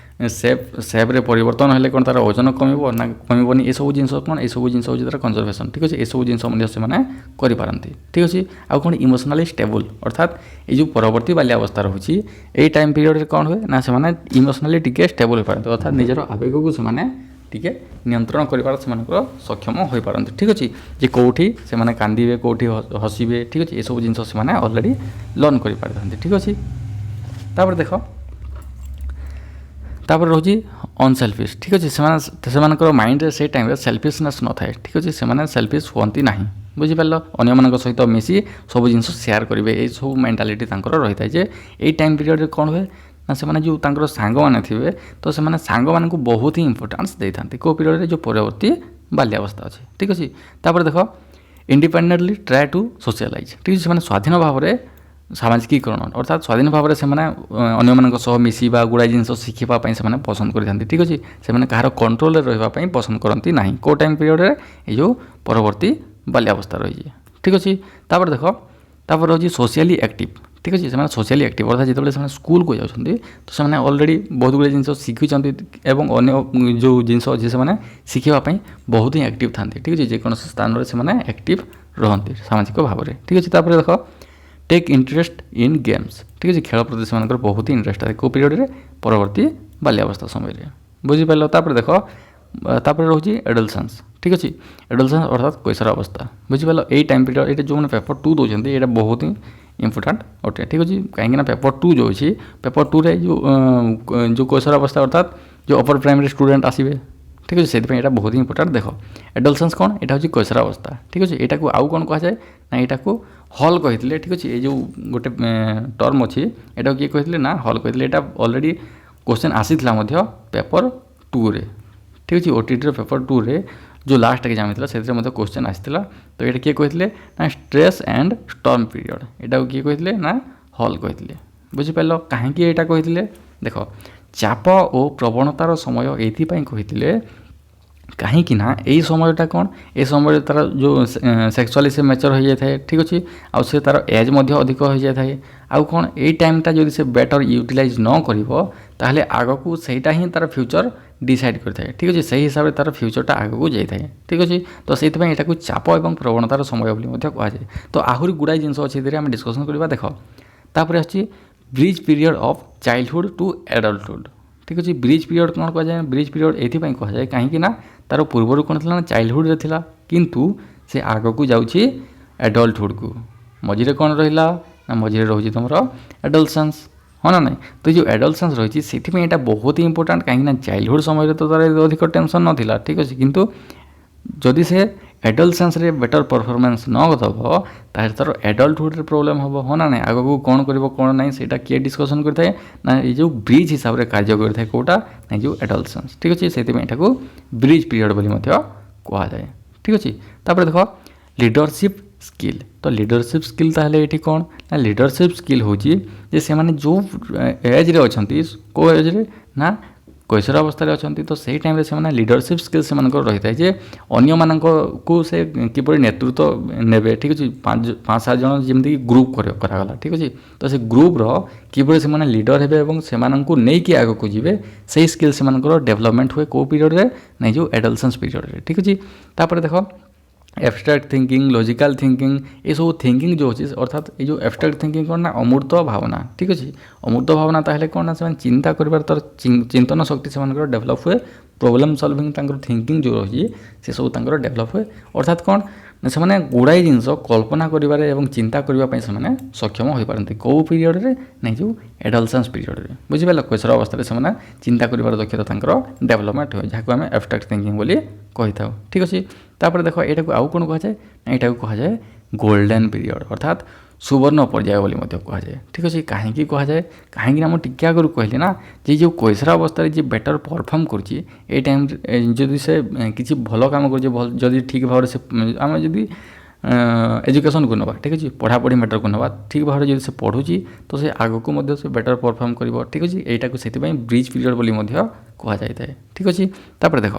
सेप्रे परिवर्तन हेल्ले कौन तार ओजन कमिब ना कमिबनी ये सब जिन कौन ये सब जिन तार कंजर्वेशन ठीक अच्छे ये सब जिन से पारती ठीक अच्छे आउ कौन इमोशनाली स्टेबल अर्थात ये जो परवर्ती बाल्यावस्था रोचे ये टाइम पीरियड कौन हुए ना से इमोशनाली टिके स्टेबल हो पारती अर्थात निजर आवेग को से टिके नियंत्रण कर सक्षम हो पारती ठीक अच्छे जे कौटी से कांदे कौटी हसबे ठीक अच्छे ये सब जिन से अलरेडी लर्न कर पारि ठीक अच्छे तापर देख तापर रोचे अनसेल्फिश ठीक अच्छे से माइंड से टाइम सेल्फिशनेस न थाए ठीक अच्छे से सेल्फिश होती ना बुझिपार अन्य सहित मिसी सब जिन सेयार करेंगे ये सब मेंटालिटी रही है जे ये टाइम पीरियड कौन हुए ना से जो सांग मैंने थे तो से सांग मान को बहुत ही इंपोर्टेंस दे था कौ पीरियड जो परवर्ती बाल्यावस्था अच्छे ठीक अच्छे तापर देख इंडिपेंडेंटली ट्राए टू सोशलाइज ठीक है से स्वाधीन भाव में ସାମାଜିକୀକରଣ ଅର୍ଥାତ୍ ସ୍ୱାଧୀନ ଭାବରେ ସେମାନେ ଅନ୍ୟମାନଙ୍କ ସହ ମିଶିବା ଗୁଡ଼ାଏ ଜିନିଷ ଶିଖିବା ପାଇଁ ସେମାନେ ପସନ୍ଦ କରିଥାନ୍ତି। ଠିକ୍ ଅଛି, ସେମାନେ କାହାର କଣ୍ଟ୍ରୋଲରେ ରହିବା ପାଇଁ ପସନ୍ଦ କରନ୍ତି ନାହିଁ। କେଉଁ ଟାଇମ୍ ପିରିୟଡ଼ରେ? ଏଇ ଯେଉଁ ପରବର୍ତ୍ତୀ ବାଲ୍ୟାବସ୍ଥା ରହିଛି। ଠିକ୍ ଅଛି, ତାପରେ ଦେଖ, ତାପରେ ହେଉଛି ସୋସିଆଲି ଆକ୍ଟିଭ୍। ଠିକ୍ ଅଛି, ସେମାନେ ସୋସିଆଲି ଆକ୍ଟିଭ୍ ଅର୍ଥାତ୍ ଯେତେବେଳେ ସେମାନେ ସ୍କୁଲକୁ ଯାଉଛନ୍ତି ତ ସେମାନେ ଅଲରେଡ଼ି ବହୁତ ଗୁଡ଼ିଏ ଜିନିଷ ଶିଖିଛନ୍ତି ଏବଂ ଅନ୍ୟ ଯେଉଁ ଜିନିଷ ଅଛି ସେମାନେ ଶିଖିବା ପାଇଁ ବହୁତ ହିଁ ଆକ୍ଟିଭ୍ ଥାନ୍ତି। ଠିକ୍ ଅଛି, ଯେକୌଣସି ସ୍ଥାନରେ ସେମାନେ ଆକ୍ଟିଭ୍ ରୁହନ୍ତି ସାମାଜିକ ଭାବରେ। ଠିକ୍ ଅଛି, ତାପରେ ଦେଖ ଟେକ୍ ଇଣ୍ଟରେଷ୍ଟ ଇନ୍ ଗେମ୍ସ। ଠିକ୍ ଅଛି, ଖେଳ ପ୍ରତି ସେମାନଙ୍କର ବହୁତ ହିଁ ଇଣ୍ଟରେଷ୍ଟ ଥାଏ। କେଉଁ ପିରିୟଡ଼ରେ? ପରବର୍ତ୍ତୀ ବାଲ୍ୟାବସ୍ଥା ସମୟରେ। ବୁଝିପାରିଲ? ତାପରେ ଦେଖ, ତାପରେ ରହୁଛି ଏଡଲସନ୍ସ। ଠିକ୍ ଅଛି, ଏଡଲସନ୍ସ ଅର୍ଥାତ୍ କୈଶୋର ଅବସ୍ଥା। ବୁଝିପାରିଲ? ଏଇ ଟାଇମ୍ ପିରିୟଡ଼, ଏଇଟା ଯେଉଁମାନେ ପେପର୍ 2 ଦେଉଛନ୍ତି ଏଇଟା ବହୁତ ହିଁ ଇମ୍ପୋର୍ଟାଣ୍ଟ ଅଟେ। ଠିକ୍ ଅଛି, କାହିଁକିନା ପେପର୍ 2 ଯେଉଁ ଅଛି, ପେପର୍ 2ରେ ଯେଉଁ କୈଶୋର ଅବସ୍ଥା ଅର୍ଥାତ୍ ଯେଉଁ ଅପର ପ୍ରାଇମେରୀ ଷ୍ଟୁଡେଣ୍ଟ ଆସିବେ। ଠିକ୍ ଅଛି, ସେଥିପାଇଁ ଏଇଟା ବହୁତ ହିଁ ଇମ୍ପୋର୍ଟାଣ୍ଟ। ଦେଖ ଏଡଲସନ୍ସ କ'ଣ? ଏଇଟା ହେଉଛି କୈଶୋର ଅବସ୍ଥା। ଠିକ୍ ଅଛି, ଏଇଟାକୁ ଆଉ କ'ଣ କୁହାଯାଏ ନା ଏଇଟାକୁ ହଲ୍ କହିଥିଲେ। ଠିକ୍ ଅଛି, ଏଇ ଯେଉଁ ଗୋଟେ ଟର୍ମ ଅଛି ଏଇଟାକୁ କିଏ କହିଥିଲେ ନା ହଲ୍ କହିଥିଲେ। ଏଇଟା ଅଲରେଡ଼ି କ୍ୱେଶ୍ଚନ୍ ଆସିଥିଲା ମଧ୍ୟ ପେପର୍ 2ରେ। ଠିକ୍ ଅଛି, OTTର ପେପର୍ 2ରେ ଯେଉଁ ଲାଷ୍ଟ ଏକ୍ଜାମ୍ ହେଇଥିଲା ସେଥିରେ ମଧ୍ୟ କ୍ୱେଶ୍ଚନ୍ ଆସିଥିଲା। ତ ଏଇଟା କିଏ କହିଥିଲେ ନା ଷ୍ଟ୍ରେସ୍ ଆଣ୍ଡ ଷ୍ଟର୍ମ ପିରିୟଡ଼। ଏଇଟାକୁ କିଏ କହିଥିଲେ ନା ହଲ୍ କହିଥିଲେ। ବୁଝିପାରିଲ? କାହିଁକି ଏଇଟା କହିଥିଲେ? ଦେଖ ଚାପ ଓ ପ୍ରବଣତାର ସମୟ ଏଇଥିପାଇଁ କହିଥିଲେ କାହିଁକି ନା ଏଇ ସମୟଟା କ'ଣ, ଏ ସମୟରେ ତା'ର ଯେଉଁ ସେକ୍ସୁଆଲି ସେ ମ୍ୟାଚର୍ ହୋଇଯାଇଥାଏ। ଠିକ୍ ଅଛି, ଆଉ ସେ ତା'ର ଏଜ୍ ମଧ୍ୟ ଅଧିକ ହୋଇଯାଇଥାଏ। ଆଉ କ'ଣ ଏଇ ଟାଇମ୍ଟା ଯଦି ସେ ବେଟର୍ ୟୁଟିଲାଇଜ୍ ନ କରିବ ତାହେଲେ ଆଗକୁ ସେଇଟା ହିଁ ତା'ର ଫ୍ୟୁଚର୍ ଡିସାଇଡ଼୍ କରିଥାଏ। ଠିକ୍ ଅଛି, ସେହି ହିସାବରେ ତା'ର ଫ୍ୟୁଚର୍ଟା ଆଗକୁ ଯାଇଥାଏ। ଠିକ୍ ଅଛି, ତ ସେଇଥିପାଇଁ ଏଟାକୁ ଚାପ ଏବଂ ପ୍ରବଣତାର ସମୟ ବୋଲି ମଧ୍ୟ କୁହାଯାଏ। ତ ଆହୁରି ଗୁଡ଼ାଏ ଜିନିଷ ଅଛି ଏଥିରେ ଆମେ ଡିସ୍କସନ୍ କରିବା। ଦେଖ ତାପରେ ଆସୁଛି bridge period of childhood two ଆଡଲ୍ଟହୁଡ଼। ଠିକ୍ ଅଛି, ବ୍ରିଜ୍ ପିରିୟଡ଼ କ'ଣ କୁହାଯାଏ? ବ୍ରିଜ୍ ପିରିୟଡ଼ ଏଇଥିପାଇଁ କୁହାଯାଏ କାହିଁକି ନା ତା'ର ପୂର୍ବରୁ କ'ଣ ଥିଲା ନା ଚାଇଲ୍ଡହୁଡ଼ରେ ଥିଲା, କିନ୍ତୁ ସେ ଆଗକୁ ଯାଉଛି ଆଡଲ୍ଟହୁଡ଼କୁ। ମଝିରେ କ'ଣ ରହିଲା ନା ମଝିରେ ରହୁଛି ତୁମର ଆଡଲସନ୍ସ। ହଁ ନା ନାହିଁ? ତ ଏ ଯେଉଁ ଆଡଲସନ୍ସ ରହିଛି ସେଥିପାଇଁ ଏଇଟା ବହୁତ ହିଁ ଇମ୍ପୋର୍ଟାଣ୍ଟ। କାହିଁକିନା ଚାଇଲ୍ଡହୁଡ଼ ସମୟରେ ତ ତା'ର ଅଧିକ ଟେନସନ୍ ନଥିଲା। ଠିକ୍ ଅଛି, କିନ୍ତୁ ଯଦି ସେ ଆଡଲସନ୍ସରେ ବେଟର୍ ପରଫର୍ମାନ୍ସ ନ ଦେବ ତାହେଲେ ତା'ର ଆଡଲ୍ଟହୁଡ଼ରେ ପ୍ରୋବ୍ଲେମ୍ ହେବ। ହଁ ନା ନାହିଁ? ଆଗକୁ କ'ଣ କରିବ କ'ଣ ନାହିଁ ସେଇଟା କିଏ ଡିସ୍କସନ୍ କରିଥାଏ ନା ଏଇ ଯେଉଁ ବ୍ରିଜ୍ ହିସାବରେ କାର୍ଯ୍ୟ କରିଥାଏ। କେଉଁଟା ନା ଯେଉଁ ଆଡଲସନ୍ସ। ଠିକ୍ ଅଛି, ସେଥିପାଇଁ ଏଟାକୁ ବ୍ରିଜ୍ ପିରିୟଡ଼ ବୋଲି ମଧ୍ୟ କୁହାଯାଏ। ଠିକ୍ ଅଛି, ତାପରେ ଦେଖ ଲିଡରସିପ୍ ସ୍କିଲ୍। ତ ଲିଡରସିପ୍ ସ୍କିଲ୍ ତାହେଲେ ଏଇଠି କ'ଣ ନା ଲିଡରସିପ୍ ସ୍କିଲ୍ ହେଉଛି ଯେ ସେମାନେ ଯେଉଁ ଏଜ୍ରେ ଅଛନ୍ତି, କେଉଁ ଏଜ୍ରେ ନା କୈଶୋର ଅବସ୍ଥାରେ ଅଛନ୍ତି। ତ ସେଇ ଟାଇମ୍ରେ ସେମାନେ ଲିଡରସିପ୍ ସ୍କିଲ୍ ସେମାନଙ୍କର ରହିଥାଏ ଯେ ଅନ୍ୟମାନଙ୍କୁ ସେ କିପରି ନେତୃତ୍ୱ ନେବେ। ଠିକ୍ ଅଛି, 5-7 ଜଣ ଯେମିତିକି ଗ୍ରୁପ୍ କରାଗଲା। ଠିକ୍ ଅଛି, ତ ସେ ଗ୍ରୁପ୍ର କିପରି ସେମାନେ ଲିଡର୍ ହେବେ ଏବଂ ସେମାନଙ୍କୁ ନେଇକି ଆଗକୁ ଯିବେ ସେଇ ସ୍କିଲ୍ ସେମାନଙ୍କର ଡେଭଲପମେଣ୍ଟ ହୁଏ କେଉଁ ପିରିୟଡ଼ରେ ନା ଯେଉଁ ଆଡଲସନ୍ସ ପିରିୟଡ଼ରେ। ଠିକ୍ ଅଛି, ତାପରେ ଦେଖ abstract thinking, logical thinking, ଏସବୁ ଥିଙ୍କିଂ ଯେଉଁ ଅଛି ଅର୍ଥାତ୍ ଏଇ ଯେଉଁ abstract thinking କ'ଣ ନା ଅମୂର୍ତ୍ତ ଭାବନା। ଠିକ୍ ଅଛି, ଅମୂର୍ତ୍ତ ଭାବନା ତାହେଲେ କ'ଣ ନା ସେମାନେ ଚିନ୍ତା କରିବାର ତା'ର ଚିନ୍ତନ ଶକ୍ତି ସେମାନଙ୍କର ଡେଭଲପ୍ ହୁଏ। ପ୍ରୋବ୍ଲେମ୍ ସଲଭିଂ ତାଙ୍କର ଥିଙ୍କିଂ ଯେଉଁ ରହିଛି ସେସବୁ ତାଙ୍କର ଡେଭଲପ୍ ହୁଏ। ଅର୍ଥାତ୍ କ'ଣ ନା ସେମାନେ ଗୁଡ଼ାଏ ଜିନିଷ କଳ୍ପନା କରିବାରେ ଏବଂ ଚିନ୍ତା କରିବା ପାଇଁ ସେମାନେ ସକ୍ଷମ ହୋଇପାରନ୍ତି। କେଉଁ ପିରିୟଡ଼ରେ ନା ଯେଉଁ ଆଡଲସନ୍ସ ପିରିୟଡ଼ରେ। ବୁଝିପାରିଲ? କୈଶୋର ଅବସ୍ଥାରେ ସେମାନେ ଚିନ୍ତା କରିବାର ଦକ୍ଷତା ତାଙ୍କର ଡେଭଲପମେଣ୍ଟ ହୁଏ, ଯାହାକୁ ଆମେ abstract thinking ବୋଲି କହିଥାଉ। ଠିକ୍ ଅଛି, ତାପରେ ଦେଖ ଏଇଟାକୁ ଆଉ କ'ଣ କୁହାଯାଏ ନା ଏଇଟାକୁ କୁହାଯାଏ ଗୋଲ୍ଡେନ୍ ପିରିୟଡ଼ ଅର୍ଥାତ୍ ସୁବର୍ଣ୍ଣ ପର୍ଯ୍ୟାୟ ବୋଲି ମଧ୍ୟ କୁହାଯାଏ। ଠିକ୍ ଅଛି, କାହିଁକି କୁହାଯାଏ? କାହିଁକିନା ମୁଁ ଟିକେ ଆଗରୁ କହିଲି ନା ଯେ ଯେଉଁ କୈଶୋର ଅବସ୍ଥାରେ ଯିଏ ବେଟର୍ ପରଫର୍ମ କରୁଛି ଏଇ ଟାଇମ୍ରେ ଯଦି ସେ କିଛି ଭଲ କାମ କରୁଛି, ଯଦି ଠିକ୍ ଭାବରେ ସେ ଆମେ ଯଦି ଏଜୁକେସନ୍କୁ ନେବା, ଠିକ୍ ଅଛି, ପଢ଼ାପଢ଼ି ମ୍ୟାଟର୍କୁ ନେବା, ଠିକ୍ ଭାବରେ ଯଦି ସେ ପଢ଼ୁଛି ତ ସେ ଆଗକୁ ମଧ୍ୟ ସେ ବେଟର୍ ପରଫର୍ମ କରିବ। ଠିକ୍ ଅଛି, ଏଇଟାକୁ ସେଥିପାଇଁ ବ୍ରିଜ୍ ପିରିୟଡ଼ ବୋଲି ମଧ୍ୟ କୁହାଯାଇଥାଏ। ଠିକ୍ ଅଛି, ତାପରେ ଦେଖ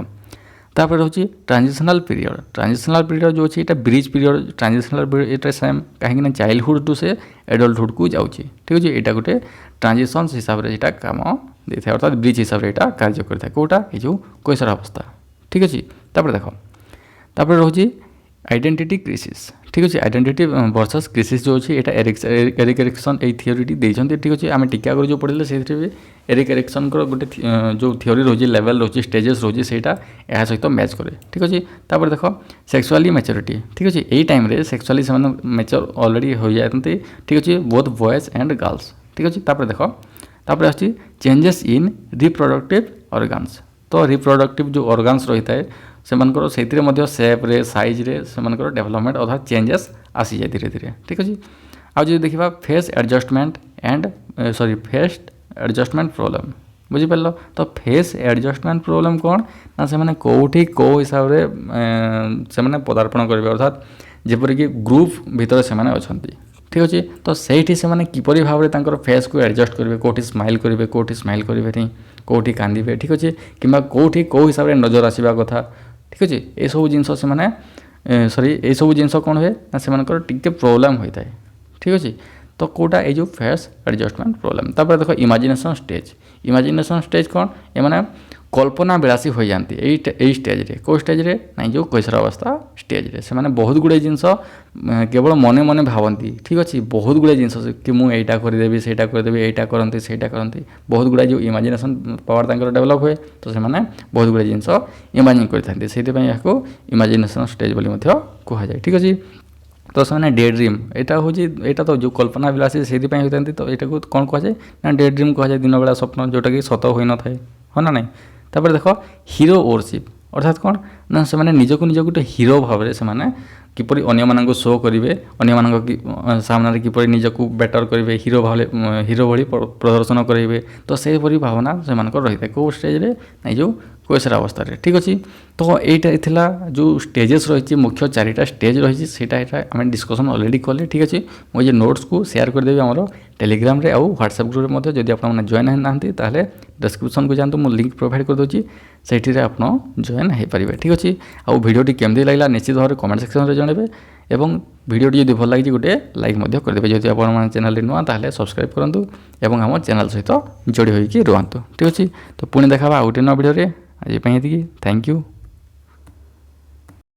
ତାପରେ ରହୁଛି ଟ୍ରାଞ୍ଜିସନାଲ୍ ପିରିୟଡ଼। ଟ୍ରାଞ୍ଜିସନାଲ୍ ପିରିୟଡ଼ ଯେଉଁ ଅଛି ଏଇଟା ବ୍ରିଜ୍ ପିରିୟଡ଼। ଟ୍ରାଞ୍ଜିସନାଲ୍ ପିରିୟଡ଼ ଏଇଟା ସେମ୍ କାହିଁକିନା ଚାଇଲ୍ଡହୁଡ଼ ଟୁ ସେ ଆଡଲ୍ଟହୁଡ଼କୁ ଯାଉଛି। ଠିକ୍ ଅଛି, ଏଇଟା ଗୋଟେ ଟ୍ରାଞ୍ଜିସନ୍ସ ହିସାବରେ ଏଇଟା କାମ ଦେଇଥାଏ ଅର୍ଥାତ୍ ବ୍ରିଜ୍ ହିସାବରେ ଏଇଟା କାର୍ଯ୍ୟ କରିଥାଏ। କେଉଁଟା? ଏ ଯେଉଁ କୈଶୋର ଅବସ୍ଥା। ଠିକ୍ ଅଛି, ତାପରେ ଦେଖ ତାପରେ ରହୁଛି ଆଇଡେଣ୍ଟିଟି କ୍ରିସିସ୍। ଠିକ୍ ଅଛି, ଆଇଡେଣ୍ଟିଟି ବର୍ସେସ୍ କ୍ରିସିସ୍ ଯେଉଁ ଅଛି ଏଇଟା ଏରିକ୍ ଏରିକ୍ସନ୍ ଏଇ ଥିଓରିଟି ଦେଇଛନ୍ତି। ଠିକ୍ ଅଛି, ଆମେ ଟିକେ ଆଗରୁ ଯେଉଁ ପଢ଼ିଲେ ସେଇଥିରେ ବି ଏରିକ୍ ଏରିକ୍ସନ୍ଙ୍କର ଗୋଟେ ଯେଉଁ ଥିଓରି ରହୁଛି, ଲେଭେଲ୍ ରହୁଛି, ଷ୍ଟେଜେସ୍ ରହୁଛି, ସେଇଟା ଏହା ସହିତ ମ୍ୟାଚ୍ କରେ। ଠିକ୍ ଅଛି, ତାପରେ ଦେଖ ସେକ୍ସୁଆଲି ମ୍ୟାଚୁରିଟି। ଠିକ୍ ଅଛି, ଏଇ ଟାଇମ୍ରେ ସେକ୍ସୁଆଲି ସେମାନେ ମ୍ୟାଚର୍ ଅଲରେଡ଼ି ହୋଇଯାଆନ୍ତି। ଠିକ୍ ଅଛି, ବୋଥ୍ ବଏଜ୍ ଆଣ୍ଡ ଗାର୍ଲସ୍। ଠିକ୍ ଅଛି, ତାପରେ ଦେଖ ତାପରେ ଆସୁଛି ଚେଞ୍ଜେସ୍ ଇନ୍ ରିପ୍ରଡକ୍ଟିଭ୍ ଅର୍ଗାନ୍ସ। ତ ରିପ୍ରଡକ୍ଟିଭ୍ ଯେଉଁ ଅର୍ଗାନ୍ସ ରହିଥାଏ ସେମାନଙ୍କର ସେଇଥିରେ ମଧ୍ୟ ସେପ୍ରେ ସାଇଜ୍ରେ ସେମାନଙ୍କର ଡେଭଲପମେଣ୍ଟ ଅର୍ଥାତ୍ ଚେଞ୍ଜେସ୍ ଆସିଯାଏ ଧୀରେ ଧୀରେ। ଠିକ୍ ଅଛି, ଆଉ ଯଦି ଦେଖିବା face adjustment and face adjustment problem. ବୁଝିପାରିଲ? ତ ଫେସ୍ ଆଡ଼ଜଷ୍ଟମେଣ୍ଟ ପ୍ରୋବ୍ଲେମ୍ କ'ଣ ନା ସେମାନେ କେଉଁଠି କେଉଁ ହିସାବରେ ସେମାନେ ପଦାର୍ପଣ କରିବେ ଅର୍ଥାତ୍ ଯେପରିକି ଗ୍ରୁପ୍ ଭିତରେ ସେମାନେ ଅଛନ୍ତି। ठीक अच्छे। तो सही से किपरि भाव में फेस को एडजस्ट करेंगे, कौटी स्माइल करेंगे कौटी स्माइल करेंगे कौटी कांदे, ठीक अच्छे, कि कौटी कौ हिसाब से नजर आसवा कथा, ठीक अच्छे। ये सब जिन सॉरी ये सब जिन कौन हुए ना से टिके प्रोब्लेम होता है, ठीक अच्छे। तो कौटा ये जो फेस एडजस्टमेंट प्रोब्लेम। तापर देखो इमेजिनेशन स्टेज, इमेजिनेशन स्टेज कौन ये कल्पना विलासी हो जाती यही स्टेज कौ स्टेज रे ना जो कैशोरावस्था स्टेज रे से बहुत गुड़े जिनस केवल मने मने भावती, ठीक अच्छे। बहुत गुड़े जिनस कि मुझे यहाँ करदेवी सेटा करदेवी यहाँ करती सेटा करती बहुत गुड़ा जो इमेजिनेशन पावर तक डेभलप हुए तो से बहुत गुड़े जिनस इमेजिन करते से इमेजिनेशन स्टेज बोली कहुए, ठीक अच्छे। तो से डे ड्रीम यहाँ हूँ यहाँ तो जो कल्पना विलासी से होता तो यहाँ कौन कहुए ना डे ड्रीम कहुए, दिन बेला स्वप्न जोटा कि सत हो न था है ना नहीं। तापर देख हीरो ओरशिप अर्थात कौन ना से निजक निज गोटे हीरो भाव में से किपरि अन्य मानक शो करेंगे, अन्य मानक सामने किपरि निजक बेटर करेंगे, हीरो भाई प्रदर्शन करेंगे। तो से भावना से रही है कौ स्टेज रे ना जो कैशोरावस्था, ठीक अच्छे। तो यहाँ जो स्टेजेस रही मुख्य 4टा स्टेज रही आम डिस्कसन अलरेडी कले, ठीक अच्छे। मुझे नोट्स को शेयर करदेवी आम टेलीग्राम रे आउ व्हाट्सएप ग्रुप में जब आप जॉइन ना ताले डिस्क्रिप्शन को जातु मुझे लिंक प्रोवाइड कर दूँगी से आप जॉइन हो पारे, ठीक अच्छे। आउ भिडियोटी केमती लगला निश्चित भाव में कमेंट सेक्शन में जनइबे एवं भिडियोटी जब भल लगी गोटे लाइक करदे, जब आप चैनल नुआ ताले सब्सक्राइब करूँ और आम चैनल सहित जोड़ी होकर रुहतु, ठीक अच्छे। तो पुणी देखा गोटे नया भिडियो आज थैंक यू।